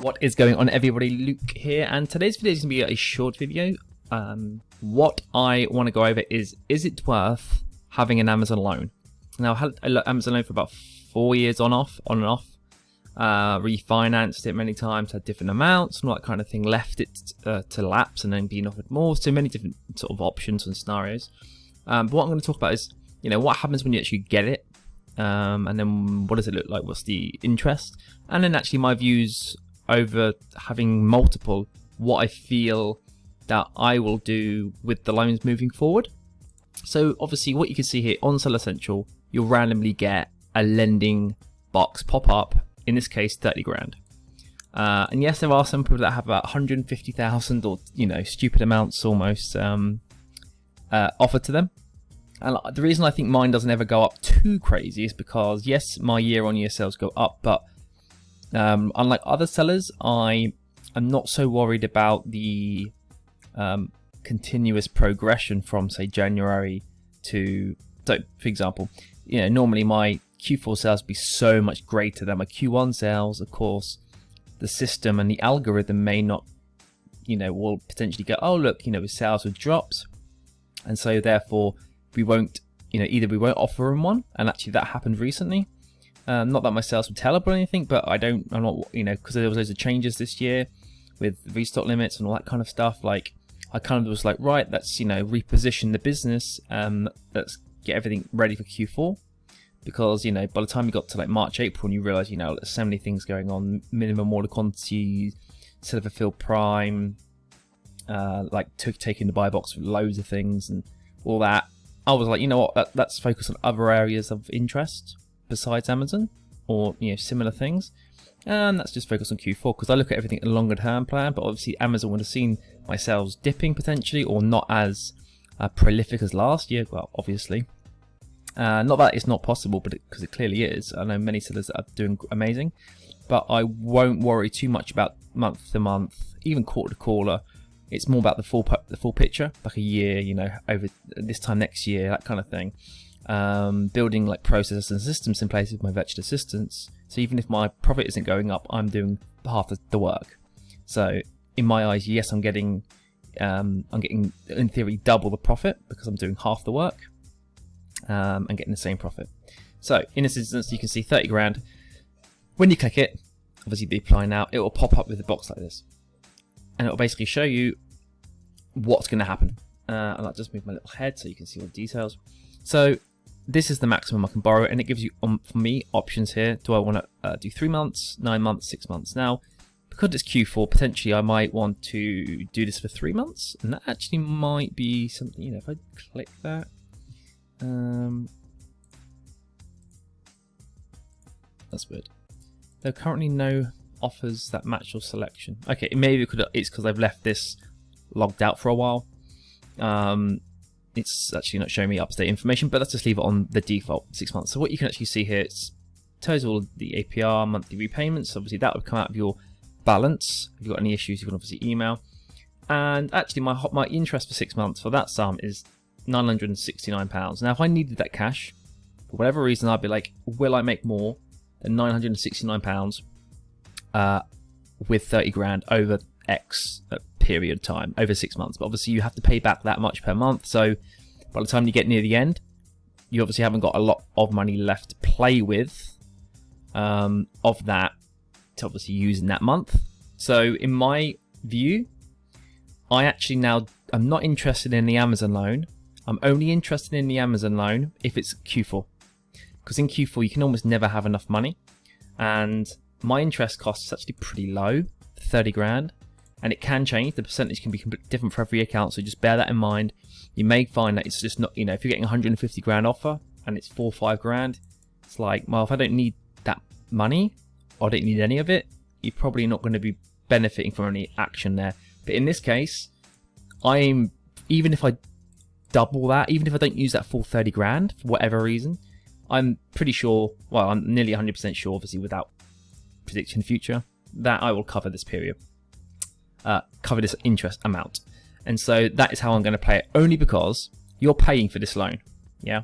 What is going on, everybody? Luke here, and today's video is going to be a short video. What I want to go over is it worth having an Amazon loan? Now, I had an Amazon loan for about 4 years on and off. Refinanced it many times, had different amounts and all that kind of thing, left it to lapse and then being offered more, so many different sort of options and scenarios. But what I'm going to talk about is, what happens when you actually get it, and then what does it look like, what's the interest, and then actually my views over having multiple, what I feel that I will do with the loans moving forward. So obviously what you can see here on Seller Central, you'll randomly get a lending box pop up, in this case 30 grand. And yes, there are some people that have about 150,000 or stupid amounts almost offered to them. And the reason I think mine doesn't ever go up too crazy is because yes, my year-on-year sales go up, but unlike other sellers, I am not so worried about the continuous progression from, say, January to, so for example, normally my Q4 sales would be so much greater than my Q1 sales. Of course, the system and the algorithm may not, will potentially go, oh look, his sales have dropped, and so therefore we won't, either we won't offer him one, and actually that happened recently. Not that my sales were terrible or anything, but I'm not, because there was loads of changes this year with restock limits and all that kind of stuff. Like, I kind of was like, right, let's, reposition the business, let's get everything ready for Q4. Because, by the time you got to like March, April, and you realize, there's so many things going on, minimum order quantity, seller fulfilled prime, taking the buy box with loads of things and all that. I was like, let's focus on other areas of interest besides Amazon, or similar things, and that's just focus on Q4, because I look at everything in a longer term plan. But obviously Amazon would have seen my sales dipping potentially, or not as prolific as last year. Well, obviously, not that it's not possible, but because it clearly is. I know many sellers that are doing amazing, but I won't worry too much about month to month, even quarter to quarter. It's more about the full picture, like a year, over this time next year, that kind of thing. Building like processes and systems in place with my virtual assistants, so even if my profit isn't going up, I'm doing half the work. So in my eyes, yes, I'm getting in theory double the profit because I'm doing half the work, and getting the same profit. So in this instance, you can see 30 grand. When you click it, obviously be apply now, it will pop up with a box like this, and it will basically show you what's going to happen. And I'll just move my little head so you can see all the details. So this is the maximum I can borrow, and it gives you, for me, options here. Do I want to do 3 months, 9 months, 6 months? Now, because it's Q4, potentially I might want to do this for 3 months, and that actually might be something, if I click that. That's weird. There are currently no offers that match your selection. Okay, maybe it's because I've left this logged out for a while. It's actually not showing me up-to-date information, but let's just leave it on the default 6 months. So what you can actually see here, it tells you all the APR, monthly repayments. Obviously that would come out of your balance. If you've got any issues, you can obviously email. And actually my interest for 6 months for that sum is £969. Now if I needed that cash, for whatever reason, I'd be like, will I make more than £969 with 30 grand over X period of time, over 6 months? But obviously you have to pay back that much per month, so by the time you get near the end, you obviously haven't got a lot of money left to play with of that to obviously use in that month. So in my view, I'm not interested in the Amazon loan. I'm only interested in the Amazon loan if it's Q4, because in Q4 you can almost never have enough money, and my interest cost is actually pretty low, 30 grand. And it can change. The percentage can be completely different for every account, so just bear that in mind. You may find that it's just not, if you're getting 150 grand offer and it's 4 or 5 grand, it's like, well, if I don't need that money, or I don't need any of it, you're probably not going to be benefiting from any action there. But in this case, even if I double that, even if I don't use that full 30 grand for whatever reason, I'm pretty sure, well, I'm nearly 100% sure, obviously without predicting the future, that I will cover this period. Cover this interest amount. And so that is how I'm going to play it, only because you're paying for this loan. Yeah.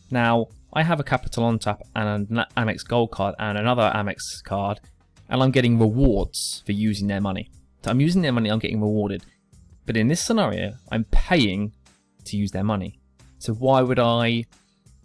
Now I have a Capital on tap and an Amex Gold card and another Amex card, and I'm getting rewards for using their money. So I'm using their money, I'm getting rewarded. But in this scenario, I'm paying to use their money. So why would I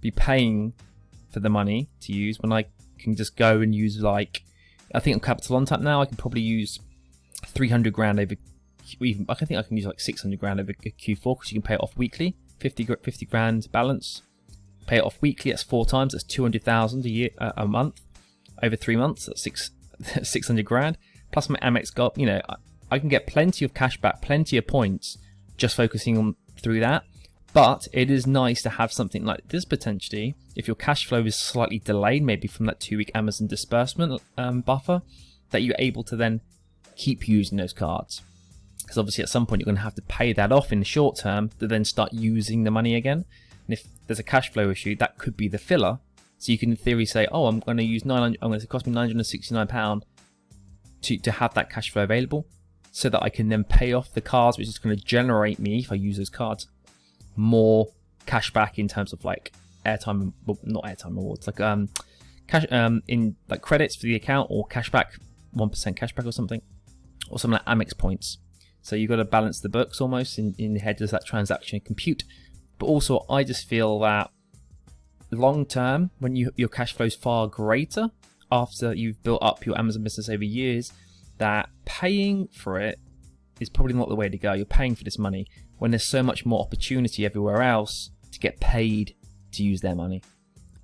be paying for the money to use when I can just go and use, like, I think on Capital on Tap now, I can probably use 300 grand over, even I think I can use like 600 grand over Q4 because you can pay it off weekly, 50 grand balance, pay it off weekly, that's 4 times, that's 200,000 a year, a month, over 3 months, that's 600 grand, plus my Amex Gold, you know, I can get plenty of cash back, plenty of points, just focusing on through that. But it is nice to have something like this potentially, if your cash flow is slightly delayed, maybe from that 2-week Amazon disbursement buffer, that you're able to then keep using those cards. Because obviously at some point you're going to have to pay that off in the short term to then start using the money again. And if there's a cash flow issue, that could be the filler. So you can in theory say, oh, I'm going to use it cost me £969 to have that cash flow available, so that I can then pay off the cards, which is going to generate me, if I use those cards, more cash back in terms of like airtime, well, not airtime rewards, like cash in like credits for the account, or cashback, 1% cashback or something like Amex points. So you've got to balance the books almost in your head as that transaction compute. But also I just feel that long term, when your cash flow is far greater after you've built up your Amazon business over years, that paying for it is probably not the way to go. You're paying for this money when there's so much more opportunity everywhere else to get paid to use their money.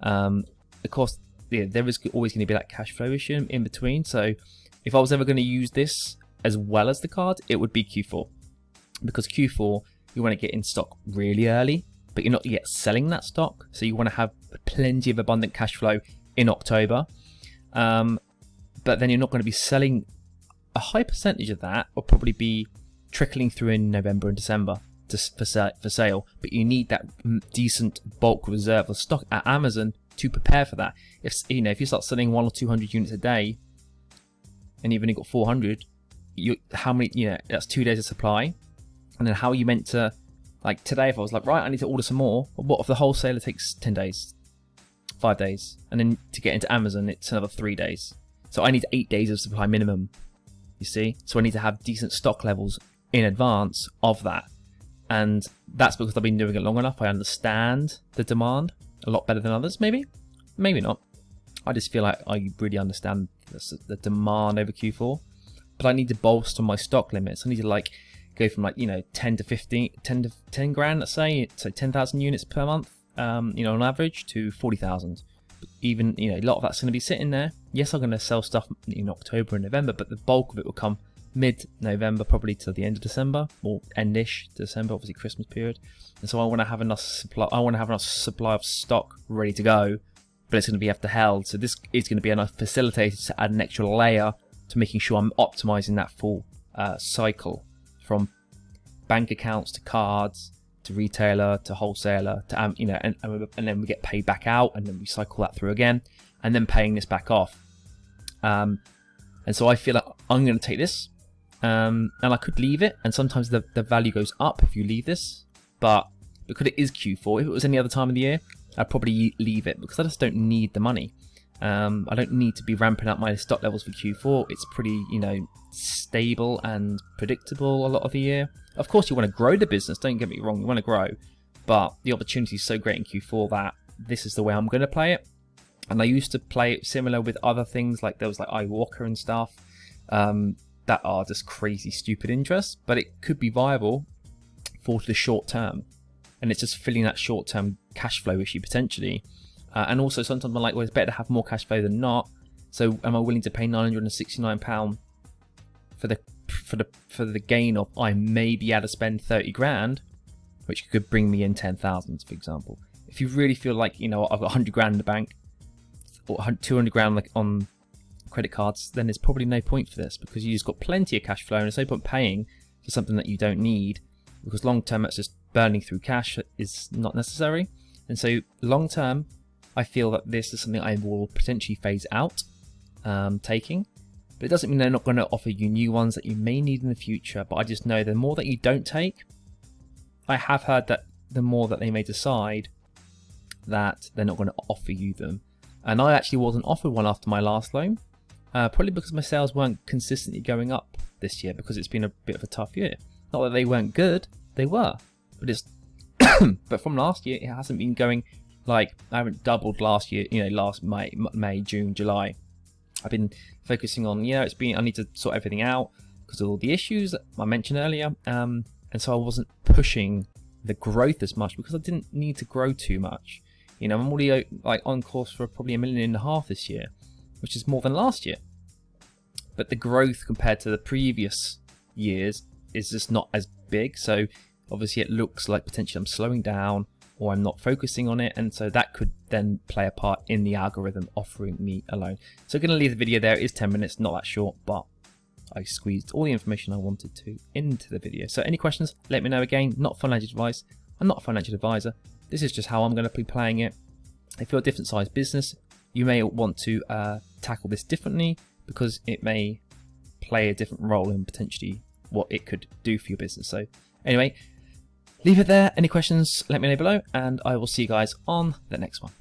Of course, yeah, there is always going to be that cash flow issue in between. So if I was ever going to use this as well as the card, it would be Q4. Because Q4, you want to get in stock really early, but you're not yet selling that stock. So you want to have plenty of abundant cash flow in October. But then you're not going to be selling. A high percentage of that will probably be trickling through in November and December for sale, but you need that decent bulk reserve of stock at Amazon to prepare for that. If you start selling 100 or 200 units a day, and you've only got 400, how many? That's 2 days of supply, and then how are you meant to, like today? If I was like, right, I need to order some more, what if the wholesaler takes 10 days, 5 days, and then to get into Amazon it's another 3 days. So I need 8 days of supply minimum. You see, so I need to have decent stock levels in advance of that, and that's because I've been doing it long enough. I understand the demand a lot better than others. Maybe not. I just feel like I really understand the demand over Q4, but I need to bolster my stock limits. I need to go from 10 to 10 grand, let's say, so 10,000 units per month, on average, to 40,000. Even a lot of that's going to be sitting there. Yes, I'm going to sell stuff in October and November, but the bulk of it will come mid-November, probably to the end of December, or end-ish December, obviously Christmas period. And so I want to have enough supply. I want to have enough supply of stock ready to go, but it's going to be after held. So this is going to be enough facilitated to add an extra layer to making sure I'm optimizing that full cycle, from bank accounts to cards to retailer to wholesaler to and then we get paid back out, and then we cycle that through again, and then paying this back off. And so I feel like I'm going to take this, and I could leave it, and sometimes the value goes up if you leave this, but because it is Q4, if it was any other time of the year, I'd probably leave it, because I just don't need the money. I don't need to be ramping up my stock levels for Q4. It's pretty, stable and predictable a lot of the year. Of course, you want to grow the business, don't get me wrong, you want to grow, but the opportunity is so great in Q4 that this is the way I'm going to play it. And I used to play it similar with other things, like there was like iWalker and stuff that are just crazy stupid interests, but it could be viable for the short term, and it's just filling that short term cash flow issue potentially. And also sometimes I'm like, well, it's better to have more cash flow than not. So am I willing to pay £969 for the gain of I may be able to spend 30 grand, which could bring me in 10,000, for example. If you really feel like, I've got 100 grand in the bank, or 200 grand on credit cards, then there's probably no point for this, because you just got plenty of cash flow, and there's no point paying for something that you don't need, because long term it's just burning through cash is not necessary. And so long term, I feel that this is something I will potentially phase out taking. But it doesn't mean they're not going to offer you new ones that you may need in the future. But I just know the more that you don't take, I have heard that the more that they may decide that they're not going to offer you them. And I actually wasn't offered one after my last loan. Probably because my sales weren't consistently going up this year, because it's been a bit of a tough year. Not that they weren't good, they were, but it's but from last year it hasn't been going. Like, I haven't doubled last year, you know, last May, June, July. I've been focusing on, you know, I need to sort everything out because of all the issues that I mentioned earlier. And so I wasn't pushing the growth as much because I didn't need to grow too much. You know, I'm already like on course for probably $1.5 million this year, which is more than last year. But the growth compared to the previous years is just not as big. So obviously it looks like potentially I'm slowing down, or I'm not focusing on it, and so that could then play a part in the algorithm offering me a loan. So I'm going to leave the video there. It is 10 minutes, not that short, but I squeezed all the information I wanted to into the video. So any questions, let me know. Again, not financial advice. I'm not a financial advisor. This is just how I'm going to be playing it. If you're a different size business, you may want to tackle this differently, because it may play a different role in potentially what it could do for your business. So anyway, leave it there. Any questions, let me know below, and I will see you guys on the next one.